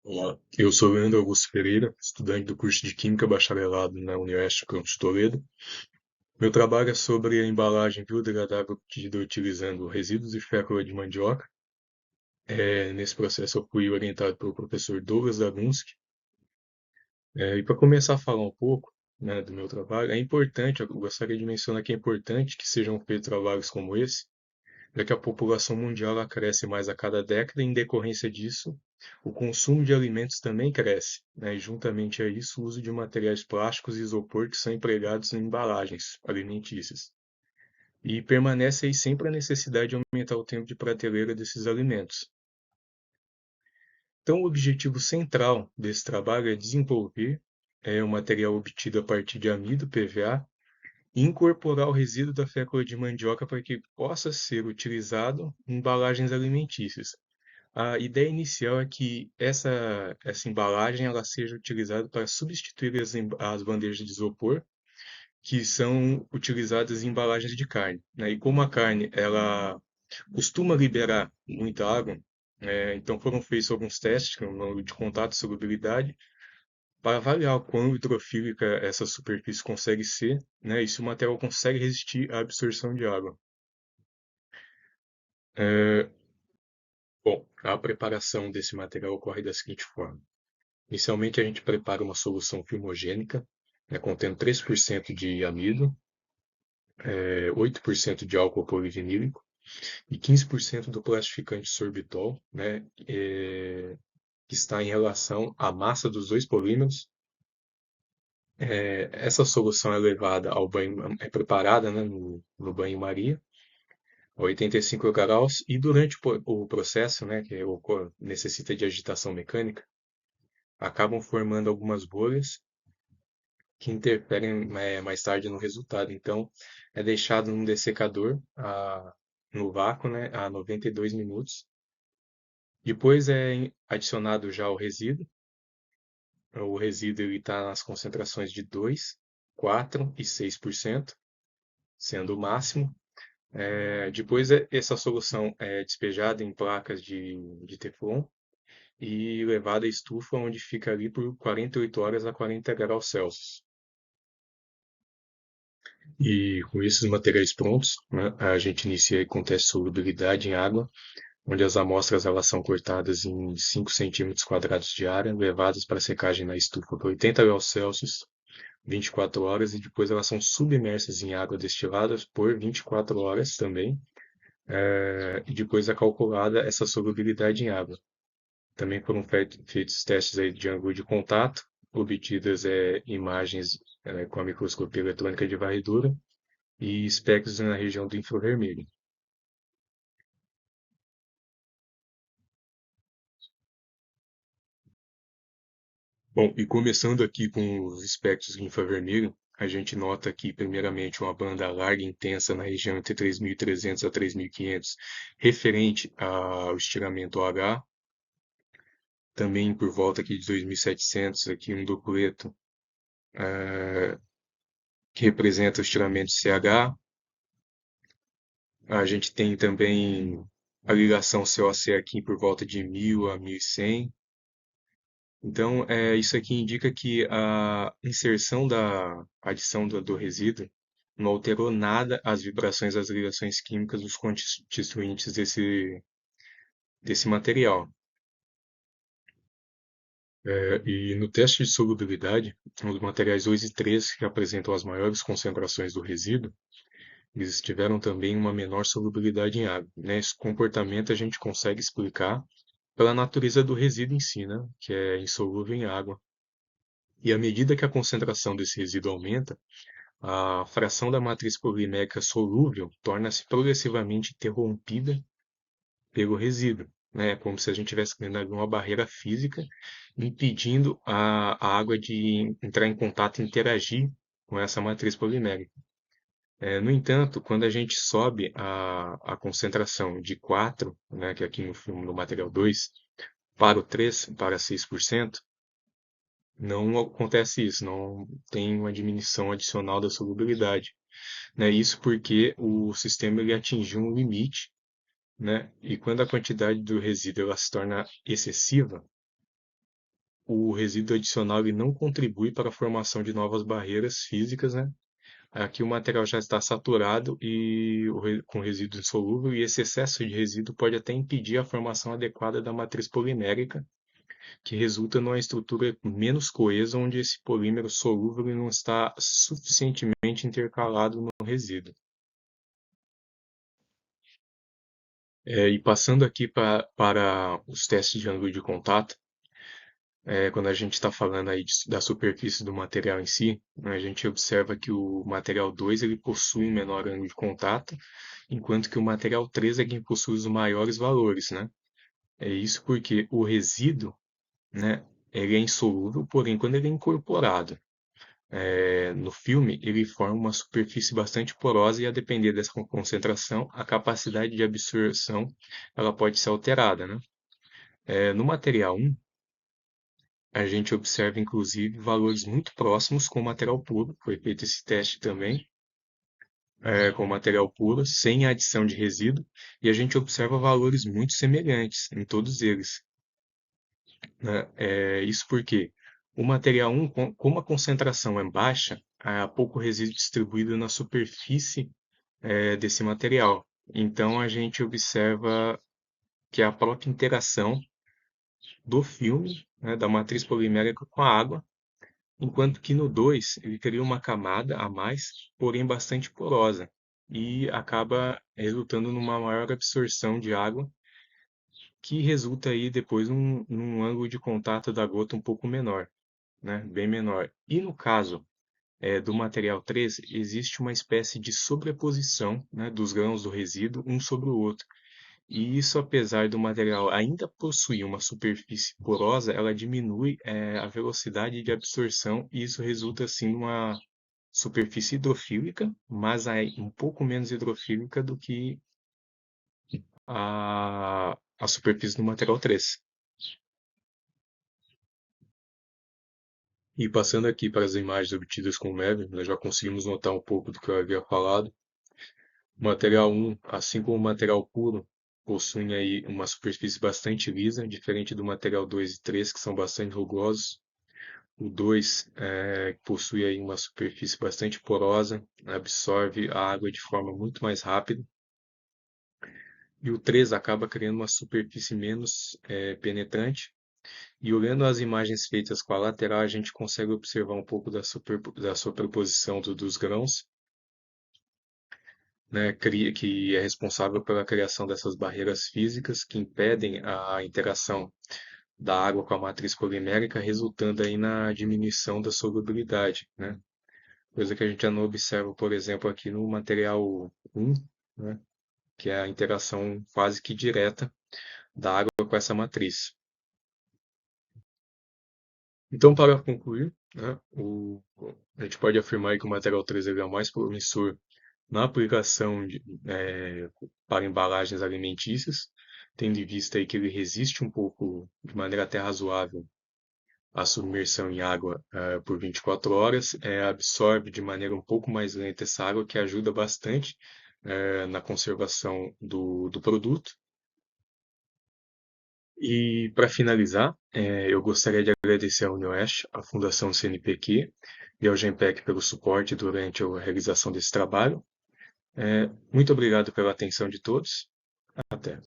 Olá, eu sou Leandro Augusto Pereira, estudante do curso de Química Bacharelado na Unieste Campus Toledo. Meu trabalho é sobre a embalagem biodegradável obtida utilizando resíduos de fécula de mandioca. Nesse processo eu fui orientado pelo professor Douglas Dagunski. E para começar a falar um pouco, né, do meu trabalho, eu gostaria de mencionar que é importante que sejam feitos trabalhos como esse, já que a população mundial ela cresce mais a cada década e, em decorrência disso, o consumo de alimentos também cresce, né? E juntamente a isso, o uso de materiais plásticos e isopor que são empregados em embalagens alimentícias. E permanece aí sempre a necessidade de aumentar o tempo de prateleira desses alimentos. Então, o objetivo central desse trabalho é desenvolver o material obtido a partir de amido, PVA, e incorporar o resíduo da fécula de mandioca para que possa ser utilizado em embalagens alimentícias. A ideia inicial é que essa embalagem ela seja utilizada para substituir as bandejas de isopor que são utilizadas em embalagens de carne, né? E como a carne ela costuma liberar muita água, então foram feitos alguns testes de contato e solubilidade para avaliar o quão hidrofílica essa superfície consegue ser, né? E se o material consegue resistir à absorção de água. É, Bom, a preparação desse material ocorre da seguinte forma. Inicialmente, a gente prepara uma solução filmogênica, né, contendo 3% de amido, 8% de álcool polivinílico e 15% do plastificante sorbitol, né, que está em relação à massa dos dois polímeros. Essa solução é levada ao banho, é preparada, né, no banho-maria, a 85 graus, e durante o processo, né, necessita de agitação mecânica, acabam formando algumas bolhas que interferem mais tarde no resultado. Então, é deixado num dessecador no vácuo, né, a 92 minutos. Depois é adicionado já o resíduo. O resíduo está nas concentrações de 2, 4 e 6%, sendo o máximo. Depois essa solução é despejada em placas de Teflon e levada à estufa, onde fica ali por 48 horas a 40 graus Celsius. E com esses materiais prontos, né, a gente inicia com teste de solubilidade em água, onde as amostras elas são cortadas em 5 centímetros quadrados de área, levadas para secagem na estufa por 80 graus Celsius, 24 horas, e depois elas são submersas em água destilada por 24 horas também, e depois é calculada essa solubilidade em água. Também foram feitos testes aí de ângulo de contato, obtidas imagens com a microscopia eletrônica de varredura, e espectros na região do infravermelho. Bom, e começando aqui com os espectros de infravermelho, a gente nota aqui, primeiramente, uma banda larga e intensa na região entre 3.300 a 3.500, referente ao estiramento H. Também por volta aqui de 2.700, aqui um dupleto que representa o estiramento CH. A gente tem também a ligação COC aqui por volta de 1.000 a 1.100. Então, isso aqui indica que a inserção da adição do resíduo não alterou nada as vibrações das ligações químicas dos constituintes desse material. E no teste de solubilidade, os materiais 2 e 3, que apresentam as maiores concentrações do resíduo, eles tiveram também uma menor solubilidade em água, né? Esse comportamento a gente consegue explicar pela natureza do resíduo em si, né? Que é insolúvel em água. E à medida que a concentração desse resíduo aumenta, a fração da matriz polimérica solúvel torna-se progressivamente interrompida pelo resíduo, né? Como se a gente estivesse criando ali uma barreira física impedindo a água de entrar em contato e interagir com essa matriz polimérica. No entanto, quando a gente sobe a concentração de 4, né, que aqui no filme no material 2, para o 3, para 6%, não acontece isso, não tem uma diminuição adicional da solubilidade, né? Isso porque o sistema ele atingiu um limite, né? E quando a quantidade do resíduo ela se torna excessiva, o resíduo adicional ele não contribui para a formação de novas barreiras físicas, né? Aqui o material já está saturado com resíduo insolúvel, e esse excesso de resíduo pode até impedir a formação adequada da matriz polimérica, que resulta numa estrutura menos coesa, onde esse polímero solúvel não está suficientemente intercalado no resíduo. E passando aqui para os testes de ângulo de contato, quando a gente está falando aí da superfície do material em si, né, a gente observa que o material 2 ele possui um menor ângulo de contato, enquanto que o material 3 é quem possui os maiores valores, né? É isso porque o resíduo, né, ele é insolúvel, porém quando ele é incorporado no filme, ele forma uma superfície bastante porosa, e a depender dessa concentração, a capacidade de absorção ela pode ser alterada, né? No material 1, a gente observa inclusive valores muito próximos com o material puro. Foi feito esse teste também com o material puro, sem a adição de resíduo, e a gente observa valores muito semelhantes em todos eles, né? Isso porque o material 1, como a concentração é baixa, há pouco resíduo distribuído na superfície desse material. Então a gente observa que a própria interação do filme, né, da matriz polimérica com a água, enquanto que no 2 ele cria uma camada a mais, porém bastante porosa, e acaba resultando numa maior absorção de água, que resulta aí depois num ângulo de contato da gota um pouco menor, né, bem menor. E no caso do material 3, existe uma espécie de sobreposição, né, dos grãos do resíduo um sobre o outro. E isso, apesar do material ainda possuir uma superfície porosa, ela diminui a velocidade de absorção, e isso resulta assim numa superfície hidrofílica, mas aí um pouco menos hidrofílica do que a superfície do material 3. E passando aqui para as imagens obtidas com o MEV, nós já conseguimos notar um pouco do que eu havia falado. O material 1, assim como o material puro, possuem aí uma superfície bastante lisa, diferente do material 2 e 3, que são bastante rugosos. O 2 possui aí uma superfície bastante porosa, absorve a água de forma muito mais rápida. E o 3 acaba criando uma superfície menos penetrante. E olhando as imagens feitas com a lateral, a gente consegue observar um pouco da superposição dos grãos, né, que é responsável pela criação dessas barreiras físicas que impedem a interação da água com a matriz polimérica, resultando aí na diminuição da solubilidade, né? Coisa que a gente já não observa, por exemplo, aqui no material 1, né, que é a interação quase que direta da água com essa matriz. Então, para concluir, né, a gente pode afirmar que o material 3 é o mais promissor na aplicação para embalagens alimentícias, tendo em vista aí que ele resiste um pouco, de maneira até razoável, à submersão em água por 24 horas, absorve de maneira um pouco mais lenta essa água, que ajuda bastante na conservação do produto. E para finalizar, eu gostaria de agradecer à UniOeste, à Fundação CNPq e ao GEMPEC pelo suporte durante a realização desse trabalho. Muito obrigado pela atenção de todos. Até.